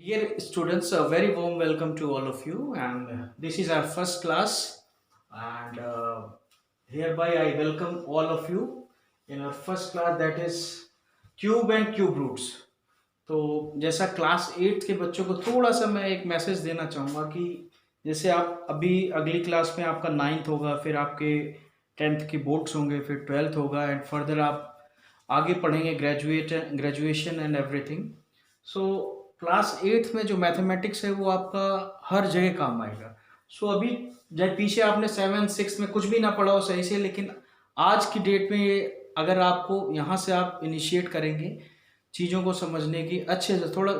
Dear students, a very warm welcome to all of you. And this is our first class, and hereby I welcome all of you in our first class, that is cube and cube roots. तो जैसा class 8 के बच्चों को थोड़ा सा मैं एक message देना चाहूँगा कि जैसे आप अभी अगली क्लास में आपका 9th होगा, फिर आपके 10th के बोर्ड्स होंगे, फिर 12th होगा, एंड फर्दर आप आगे पढ़ेंगे graduation and everything. So class 8th में जो मैथमेटिक्स है वो आपका हर जगह काम आएगा। सो अभी जब पीछे आपने 7 6 में कुछ भी ना पढ़ा हो सही से, लेकिन आज की डेट में ये अगर आपको यहाँ से आप इनिशिएट करेंगे चीज़ों को समझने की अच्छे से, थोड़ा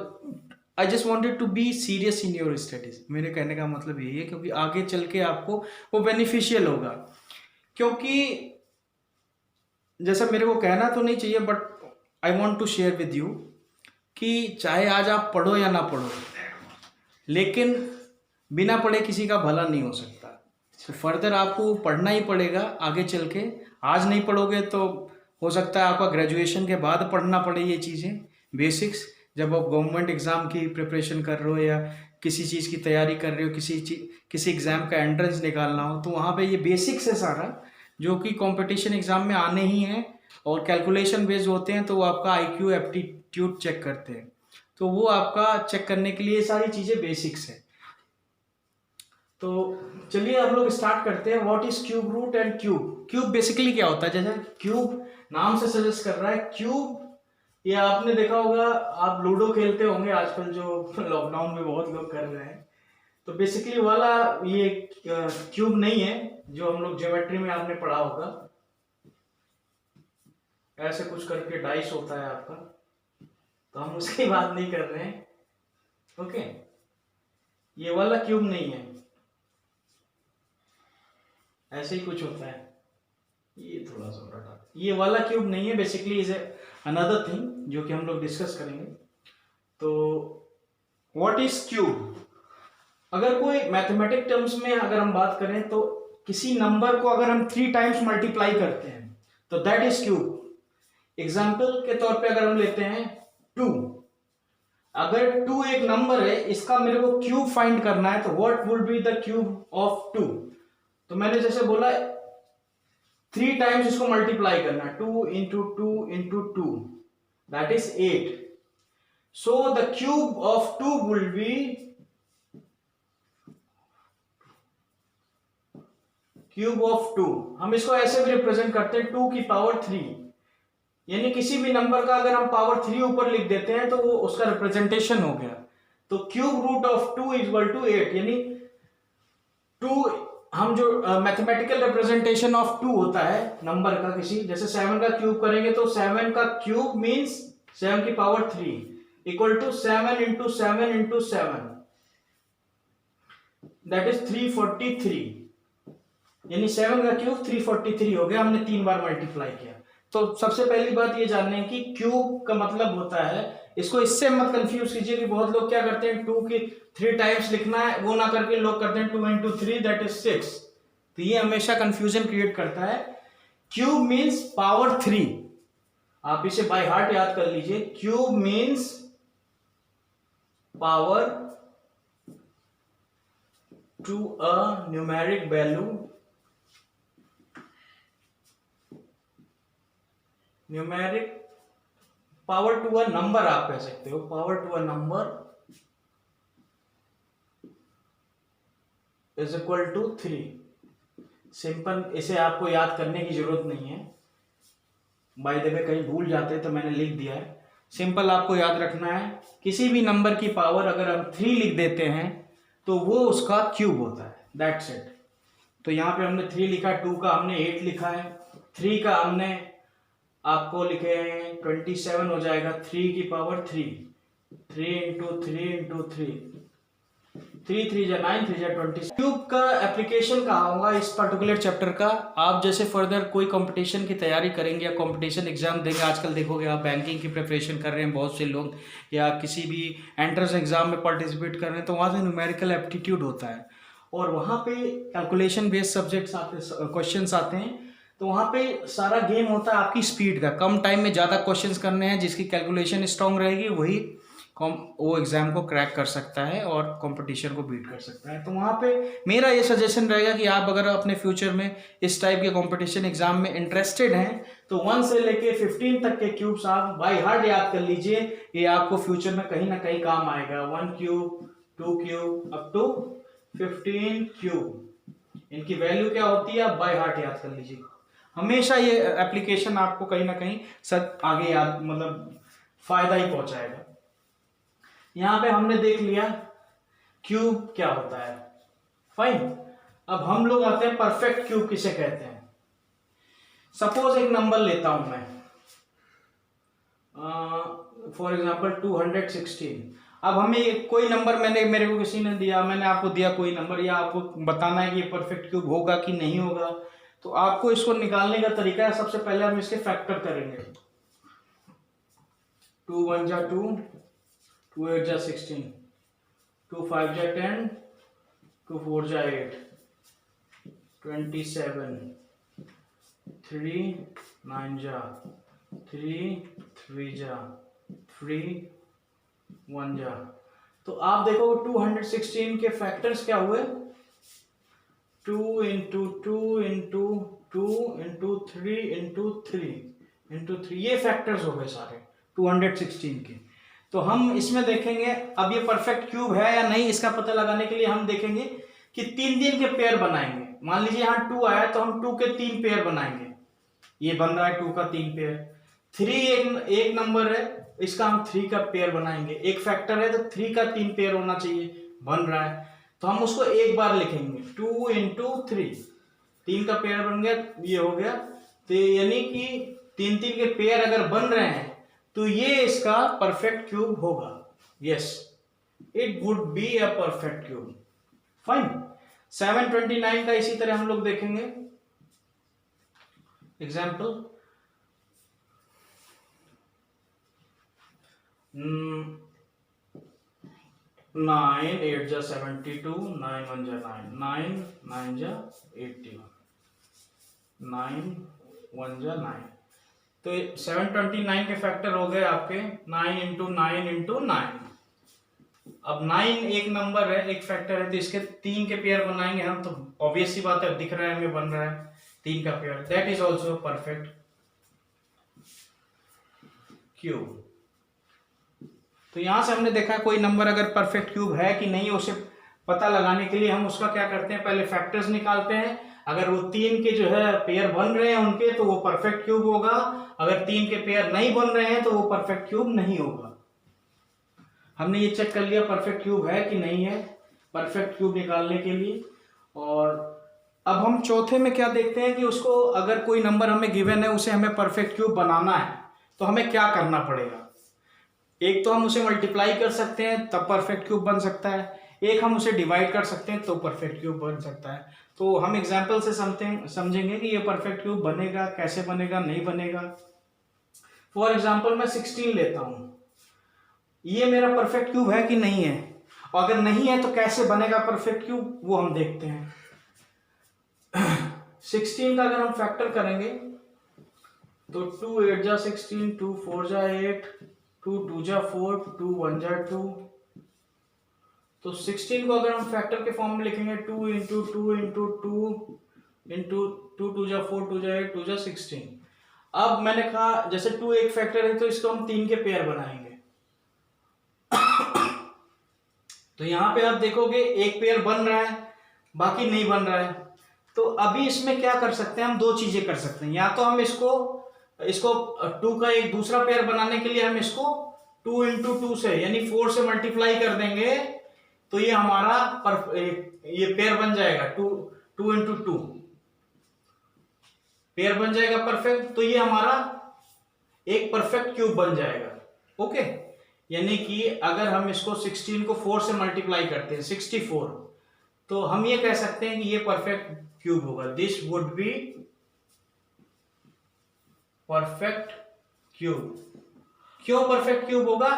I just wanted to be serious in your studies. मेरे कहने का मतलब यही है, क्योंकि आगे चल के आपको वो बेनिफिशियल होगा। क्योंकि जैसा मेरे को कहना तो नहीं चाहिए, but I want to share with you कि चाहे आज आप पढ़ो या ना पढ़ो, लेकिन बिना पढ़े किसी का भला नहीं हो सकता। तो फर्दर आपको पढ़ना ही पड़ेगा आगे चल के। आज नहीं पढ़ोगे तो हो सकता है आपका ग्रेजुएशन के बाद पढ़ना पड़े ये चीज़ें बेसिक्स। जब आप गवर्नमेंट एग्ज़ाम की प्रिपरेशन कर रहे हो या किसी चीज़ की तैयारी कर रहे हो, किसी एग्ज़ाम का एंट्रेंस निकालना हो, तो वहाँ पे ये बेसिक्स है सारा, जो कि कंपटीशन एग्ज़ाम में आने ही हैं और कैलकुलेशन बेस्ड होते हैं। तो वो आपका आईक्यू एप्टीट्यूड चेक करते हैं, तो वो आपका चेक करने के लिए सारी चीज़ें बेसिक्स है। तो चलिए हम लोग स्टार्ट करते हैं। What is cube root and cube. Cube basically क्या होता है, जैसे क्यूब नाम से सजेस्ट कर रहा है क्यूब। ये आपने देखा होगा, आप लूडो खेलते होंगे आजकल, जो लॉकडाउन में बहुत लोग कर रहे हैं। तो बेसिकली वाला ये क्यूब नहीं है जो हम लोग ज्योमेट्री में आपने पढ़ा होगा। ऐसे कुछ करके डाइस होता है आपका, तो हम उसकी बात नहीं कर रहे हैं। ओके, ये वाला क्यूब नहीं है, ऐसे ही कुछ होता है। ये थोड़ा सा बड़ा, ये वाला क्यूब नहीं है। बेसिकली इज अनदर थिंग जो कि हम लोग डिस्कस करेंगे। तो व्हाट इज क्यूब। अगर कोई मैथमेटिक टर्म्स में अगर हम बात करें तो किसी नंबर को अगर हम 3 टाइम्स मल्टीप्लाई करते हैं तो दैट इज क्यूब। एग्जाम्पल के तौर पे अगर हम लेते हैं 2, अगर 2 एक नंबर है, इसका मेरे को क्यूब फाइंड करना है, तो what would be the cube of 2। तो मैंने जैसे बोला 3 टाइम्स इसको मल्टीप्लाई करना है, 2 into 2 into 2, that is 8। So the cube of 2 will be cube of 2। हम इसको ऐसे भी रिप्रेजेंट करते हैं 2 की पावर 3, यानी किसी भी नंबर का अगर हम पावर 3 ऊपर लिख देते हैं तो वो उसका रिप्रेजेंटेशन हो गया। तो cube root of 2 equal to 8, यानी 2 हम जो मैथमेटिकल रिप्रेजेंटेशन ऑफ 2 होता है नंबर का, किसी जैसे 7 का क्यूब करेंगे तो 7 का क्यूब मींस 7 की power 3 equal to 7 into 7 into 7, that is 343, यानी 7 का क्यूब 343 हो गया। हमने 3 बार मल्टीप्लाई किया। तो सबसे पहली बात ये जानने की क्यूब का मतलब होता है, इसको इससे मत कंफ्यूज कीजिए कि बहुत लोग क्या करते हैं 2 की 3 टाइम्स लिखना है, वो ना करके लोग करते हैं 2 इंटू 3 दैट इज 6। तो ये हमेशा कंफ्यूजन क्रिएट करता है। क्यूब मीन्स पावर 3, आप इसे बाय हार्ट याद कर लीजिए। Cube means power to a numeric value, numeric power to a number आप कह सकते हो, power to a number is equal to 3। Simple, इसे आपको याद करने की जरूरत नहीं है। बाय द वे कहीं भूल जाते हैं तो मैंने लिख दिया है। सिंपल आपको याद रखना है, किसी भी नंबर की पावर अगर हम 3 लिख देते हैं तो वो उसका क्यूब होता है, दैट्स इट। तो यहाँ पे हमने 3 लिखा, 2 का हमने 8 लिखा है, 3 का हमने आपको लिखे हैं 27 हो जाएगा, 3 की पावर 3, 3 इंटू 3 इंटू 3, 3 3 जा 9, 3 जा 20। क्यूब का एप्लीकेशन कहाँ होगा इस पर्टिकुलर चैप्टर का। आप जैसे फर्दर कोई कंपटीशन की तैयारी करेंगे या कंपटीशन एग्जाम देंगे, आजकल देखोगे आप बैंकिंग की प्रिपरेशन कर रहे हैं बहुत से लोग, या किसी भी एंट्रेंस एग्जाम में पार्टिसिपेट कर रहे हैं, तो वहाँ से न्यूमेरिकल एप्टीट्यूड होता है और वहाँ पे कैलकुलेशन बेस्ड सब्जेक्ट्स आते, क्वेश्चंस आते हैं। तो वहाँ पे सारा गेम होता है आपकी स्पीड का, कम टाइम में ज़्यादा क्वेश्चंस करने हैं, जिसकी कैलकुलेशन स्ट्रांग रहेगी वही वो एग्ज़ाम को क्रैक कर सकता है और कंपटीशन को बीट कर सकता है। तो वहाँ पे मेरा ये सजेशन रहेगा कि आप अगर अपने फ्यूचर में इस टाइप के कंपटीशन एग्जाम में इंटरेस्टेड हैं तो 1 से लेके 15 तक के क्यूब्स आप बाय हार्ट याद कर लीजिए। ये आपको फ्यूचर में कहीं ना कहीं काम आएगा। 1 cube, 2 cube up to 15 cube, इनकी वैल्यू क्या होती है आप बाय हार्ट याद कर लीजिए। हमेशा ये एप्लीकेशन आपको कहीं ना कहीं सर आगे याद मतलब फायदा ही पहुंचाएगा। यहां पे हमने देख लिया क्यूब क्या होता है, फाइन। अब हम लोग आते हैं परफेक्ट क्यूब किसे कहते हैं। सपोज एक नंबर लेता हूं मैं, फॉर एग्जांपल 216। अब हमें कोई नंबर मेरे को किसी ने दिया, मैंने आपको दिया कोई नंबर, या आपको बताना है कि ये परफेक्ट क्यूब होगा कि नहीं होगा। तो आपको इसको निकालने का तरीका है, सबसे पहले हम इसके फैक्टर करेंगे। 2 1 जा 2, 2 8 जा 16, 2 5 जा 10, 2 4 जा 8, 27, 3 9 जा 3, 3 जा 3, 1 जा। तो आप देखो 216 के फैक्टर्स क्या हुए, 2 into 2 into 2 into 3 into 3 into 3, ये फैक्टर्स हो गए सारे 216 के। तो हम इसमें देखेंगे अब ये परफेक्ट क्यूब है या नहीं, इसका पता लगाने के लिए हम देखेंगे कि 3 के पेयर बनाएंगे। मान लीजिए यहाँ 2 आया तो हम 2 के 3 पेयर बनाएंगे, ये बन रहा है 2 का 3 पेयर। 3 एक नंबर है, इसका हम 3 का पेयर बनाएंगे। एक फैक्टर है तो 3 का 3 पेयर होना चाहिए, बन रहा है तो हम उसको एक बार लिखेंगे 2 इंटू 3, 3 का पेयर बन गया, ये हो गया। तो यानी कि 3 के पेयर अगर बन रहे हैं तो ये इसका परफेक्ट क्यूब होगा। Yes, it would be a perfect cube, fine. 729 का इसी तरह हम लोग देखेंगे एग्जाम्पल। 9 8 जा 72, 9 1 जा 9, 9 9 जा 81, 9 1 जा 9। तो 729 के फैक्टर हो गए आपके 9 इंटू 9 इंटू 9। अब 9 एक नंबर है, एक फैक्टर है, तो इसके 3 के पेयर बनाएंगे हम, तो ऑब्वियस सी बात है, दिख रहा है हमें बन रहा है 3 का pair, that is also perfect cube. तो यहां से हमने देखा कोई नंबर अगर परफेक्ट क्यूब है कि नहीं, उसे पता लगाने के लिए हम उसका क्या करते हैं, पहले फैक्टर्स निकालते हैं। अगर वो 3 के जो है पेयर बन रहे हैं उनके, तो वो परफेक्ट क्यूब होगा। अगर 3 के पेयर नहीं बन रहे हैं तो वो परफेक्ट क्यूब नहीं होगा। हमने ये चेक कर लिया परफेक्ट क्यूब है कि नहीं है, परफेक्ट क्यूब निकालने के लिए। और अब हम चौथे में क्या देखते हैं कि उसको अगर कोई नंबर हमें गिवन है, उसे हमें परफेक्ट क्यूब बनाना है तो हमें क्या करना पड़ेगा। एक तो हम उसे मल्टीप्लाई कर सकते हैं तब परफेक्ट क्यूब बन सकता है, एक हम उसे डिवाइड कर सकते हैं तो परफेक्ट क्यूब बन सकता है। तो हम एग्जाम्पल से समझेंगे कि ये परफेक्ट क्यूब बनेगा, कैसे बनेगा, नहीं बनेगा। फॉर एग्जाम्पल मैं 16 लेता हूं, ये मेरा परफेक्ट क्यूब है कि नहीं है, और अगर नहीं है तो कैसे बनेगा परफेक्ट क्यूब, वो हम देखते हैं। 16 का अगर हम फैक्टर करेंगे तो 2 8 जा 16, 2 4 जा 8, 2 2 जा 4, 2 1 जा 2। तो 16 को अगर हम फैक्टर के फॉर्म में लिखेंगे 2 इंटू 2 इंटू 2 इंटू 2 2 जा 4, 2 जा 8, 2 जा 16। अब मैंने कहा जैसे 2 एक फैक्टर है तो इसको हम 3 के पेयर बनाएंगे। तो यहां पे आप देखोगे एक पेयर बन रहा है, बाकी नहीं बन रहा है। तो अभी इसमें क्या कर सकते हैं, हम दो चीजें कर सकते हैं। या तो हम इसको 2 का एक दूसरा पेयर बनाने के लिए हम इसको 2 इंटू 2 से यानी 4 से मल्टीप्लाई कर देंगे, तो ये हमारा ये पेयर बन जाएगा 2 इंटू 2 पेयर बन जाएगा परफेक्ट। तो ये हमारा एक परफेक्ट क्यूब बन जाएगा। ओके, यानी कि अगर हम इसको 16 को 4 से मल्टीप्लाई करते हैं 64, तो हम ये कह सकते हैं कि ये परफेक्ट क्यूब होगा। This would be perfect cube. क्यों परफेक्ट क्यूब होगा,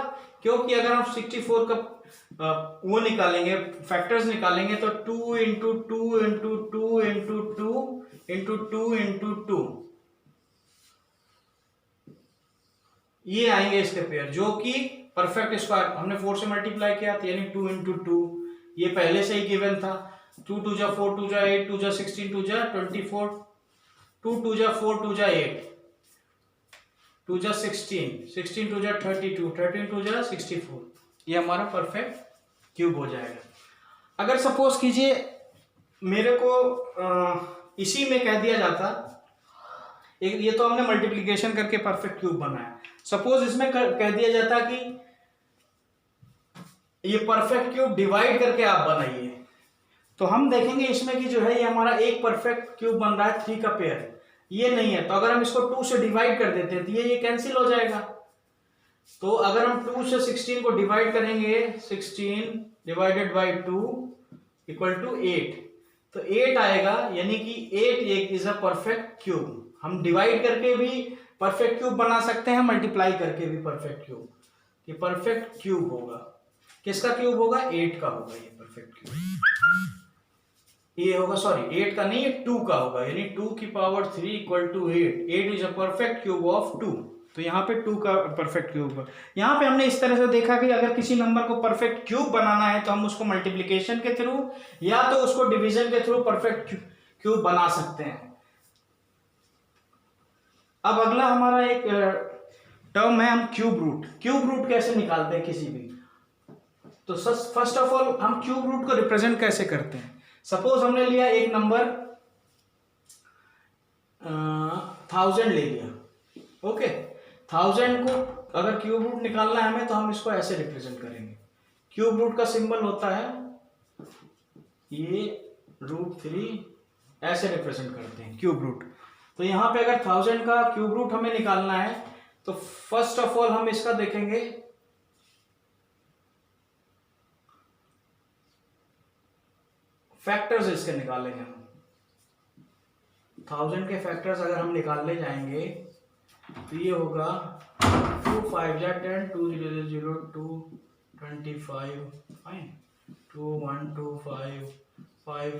क्योंकि अगर हम 64 का वो निकालेंगे, फैक्टर्स निकालेंगे, तो 2 into 2 into 2 into 2 into 2 into 2 ये आएंगे इसके पेयर, जो कि परफेक्ट स्क्वायर हमने 4 से मल्टीप्लाई किया तो यानी 2 इंटू 2, ये पहले से ही गिवन था। 2 2 जा 4, 2 जा 8, 2 जा 16, 2 जा 24, 2 2 जा 4, 2 जा 8, 2 जा 16, 16 2 जा 32, 13 2 जा 64, ये हमारा परफेक्ट क्यूब हो जाएगा। अगर सपोज कीजिए मेरे को इसी में कह दिया जाता, एक ये तो हमने मल्टीप्लिकेशन करके परफेक्ट क्यूब बनाया, सपोज इसमें कह दिया जाता कि ये परफेक्ट क्यूब डिवाइड करके आप बनाइए, तो हम देखेंगे इसमें कि जो है ये हमारा एक परफेक्ट क्यूब बन रहा है 3 का पेयर, ये नहीं है। तो अगर हम इसको 2 से डिवाइड कर देते हैं तो ये कैंसिल हो जाएगा। तो अगर हम 2 से 16 को डिवाइड करेंगे, 16 डिवाइडेड बाई 2 इक्वल टू 8, तो 8 आएगा, यानी कि 8 इज अ परफेक्ट क्यूब। हम डिवाइड करके भी परफेक्ट क्यूब बना सकते हैं, मल्टीप्लाई करके भी परफेक्ट क्यूब। ये परफेक्ट क्यूब होगा, किसका क्यूब होगा? 8 का होगा ये परफेक्ट क्यूब। ये होगा, सॉरी 8 का नहीं, ये 2 का होगा, यानी 2 की power 3 equal to 8। 8 is a perfect cube of 2, तो यहाँ पे 2 का परफेक्ट क्यूब होगा। यहाँ पे हमने इस तरह से देखा कि अगर किसी नंबर को परफेक्ट क्यूब बनाना है तो हम उसको मल्टीप्लिकेशन के थ्रू या तो उसको डिवीजन के थ्रू परफेक्ट क्यूब बना सकते हैं। अब अगला हमारा एक टर्म है, हम क्यूब रूट। क्यूब रूट कैसे निकालते हैं किसी भी, तो फर्स्ट ऑफ ऑल हम क्यूब रूट को रिप्रेजेंट कैसे करते हैं। सपोज हमने लिया एक नंबर 1000 ले लिया, ओके। 1000 को अगर क्यूब रूट निकालना है हमें तो हम इसको ऐसे रिप्रेजेंट करेंगे। क्यूब रूट का सिंबल होता है ये √3, ऐसे रिप्रेजेंट करते हैं क्यूब रूट। तो यहाँ पे अगर 1000 का क्यूब रूट हमें निकालना है तो फर्स्ट ऑफ ऑल हम इसका देखेंगे फैक्टर्स, इसके निकालेंगे हम। 1000 के फैक्टर्स अगर हम निकालने जाएंगे तो ये होगा 2 5 जा 10, 2 0 0 2 25, फाइन, 2 1 2 5 5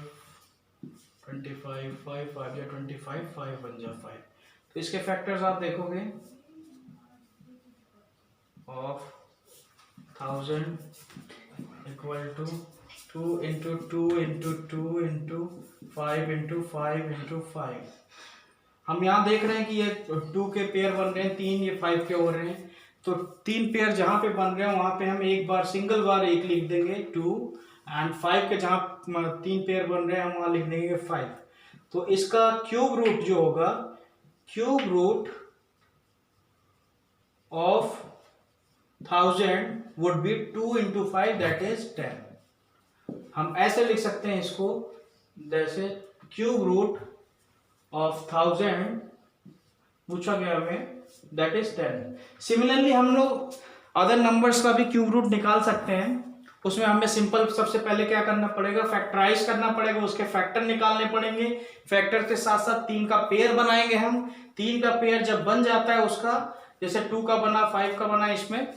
25, 5 5 जा 25, 5 1 जा 5। तो इसके फैक्टर्स आप देखोगे of 1000 equal to 2 into 2 into 2 into 5 into 5 into 5। हम यहाँ देख रहे हैं कि ये 2 के पेयर बन रहे हैं, 3 ये 5 के हो रहे हैं। तो 3 पेयर जहाँ पे बन रहे हैं वहाँ पे हम एक बार सिंगल बार 1 लिख देंगे 2, एंड 5 के जहाँ 3 पेयर बन रहे हैं हम वहाँ लिख देंगे 5। तो इसका क्यूब रूट जो होगा, cube root of 1000 would be 2 into 5 that is 10। हम ऐसे लिख सकते हैं इसको, जैसे क्यूब रूट ऑफ 1000 पूछा गया हमें दैट इज 10। सिमिलरली हम लोग अदर नंबर्स का भी क्यूब रूट निकाल सकते हैं। उसमें हमें सिंपल सबसे पहले क्या करना पड़ेगा, फैक्टराइज करना पड़ेगा, उसके फैक्टर निकालने पड़ेंगे। फैक्टर के साथ साथ 3 का पेयर बनाएंगे हम। 3 का पेयर जब बन जाता है उसका, जैसे 2 का बना 5 का बना, इसमें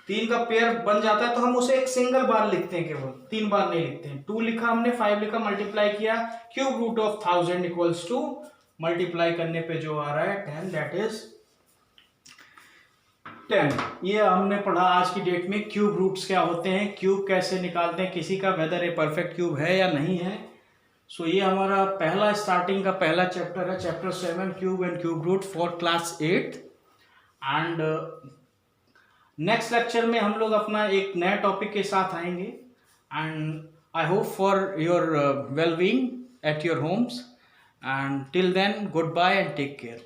3 का पेयर बन जाता है तो हम उसे एक सिंगल बार लिखते हैं, केवल 3 बार नहीं लिखते हैं। 2 लिखा हमने, 5 लिखा, मल्टीप्लाई किया, cube root of 1000 equals to, multiply करने पे जो आ रहा है 10 दैट इज 10। ये हमने पढ़ा आज की डेट में क्यूब रूट्स क्या होते हैं, क्यूब कैसे निकालते हैं किसी का, वेदर ए परफेक्ट क्यूब है या नहीं है। सो ये हमारा पहला स्टार्टिंग का पहला चैप्टर है, chapter 7 cube and cube root for class 8। And next lecture में हम लोग अपना एक नया टॉपिक के साथ आएंगे। And I hope for your well being at your homes, and till then goodbye and take care.